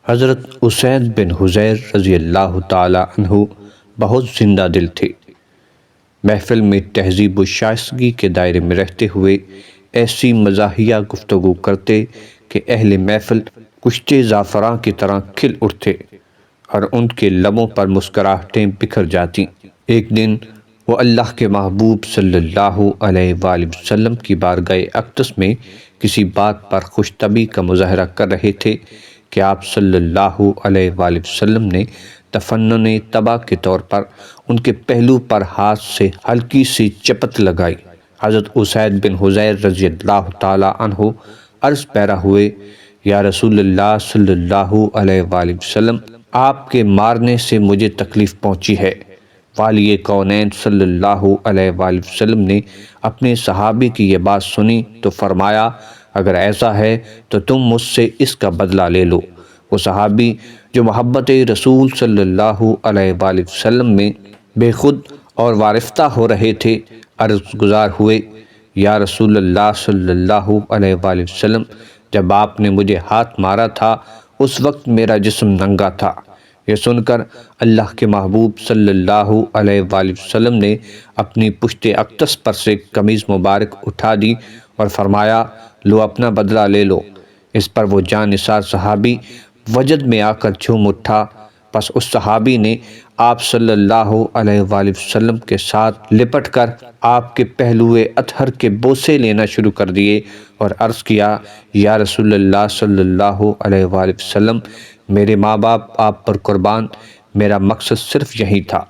حضرت اسید بن حضیر رضی اللہ تعالی عنہ بہت زندہ دل تھے۔ محفل میں تہذیب و شائستگی کے دائرے میں رہتے ہوئے ایسی مزاحیہ گفتگو کرتے کہ اہل محفل کشتے زعفراں کی طرح کھل اٹھتے اور ان کے لبوں پر مسکراہٹیں بکھر جاتی۔ ایک دن وہ اللہ کے محبوب صلی اللہ علیہ وآلہ وسلم کی بارگاہ اقدس میں کسی بات پر خوش طبعی کا مظاہرہ کر رہے تھے کہ آپ صلی اللہ علیہ وآلہ وسلم نے تفنن طبع کے طور پر ان کے پہلو پر ہاتھ سے ہلکی سی چپت لگائی۔ حضرت اسید بن حضیر رضی اللہ تعالی عنہ عرض پیرا ہوئے، یا رسول اللہ صلی اللہ علیہ وآلہ وسلم، آپ کے مارنے سے مجھے تکلیف پہنچی ہے۔ والی کونین صلی اللہ علیہ وآلہ وسلم نے اپنے صحابی کی یہ بات سنی تو فرمایا، اگر ایسا ہے تو تم مجھ سے اس کا بدلہ لے لو۔ وہ صحابی جو محبت رسول صلی اللہ علیہ وآلہ وسلم میں بے خود اور وارفتہ ہو رہے تھے، عرض گزار ہوئے، یا رسول اللہ صلی اللہ علیہ وآلہ وسلم، جب آپ نے مجھے ہاتھ مارا تھا اس وقت میرا جسم ننگا تھا۔ یہ سن کر اللہ کے محبوب صلی اللہ علیہ وآلہ وسلم نے اپنی پشت اقدس پر سے قمیض مبارک اٹھا دی اور فرمایا، لو اپنا بدلہ لے لو۔ اس پر وہ جاں نثار صحابی وجد میں آ کر جھوم اٹھا۔ پس اس صحابی نے آپ صلی اللہ علیہ وآلہ وسلم کے ساتھ لپٹ کر آپ کے پہلو اطہر کے بوسے لینا شروع کر دیے اور عرض کیا، یا رسول اللہ صلی اللہ علیہ وآلہ وسلم، میرے ماں باپ آپ پر قربان، میرا مقصد صرف یہی تھا۔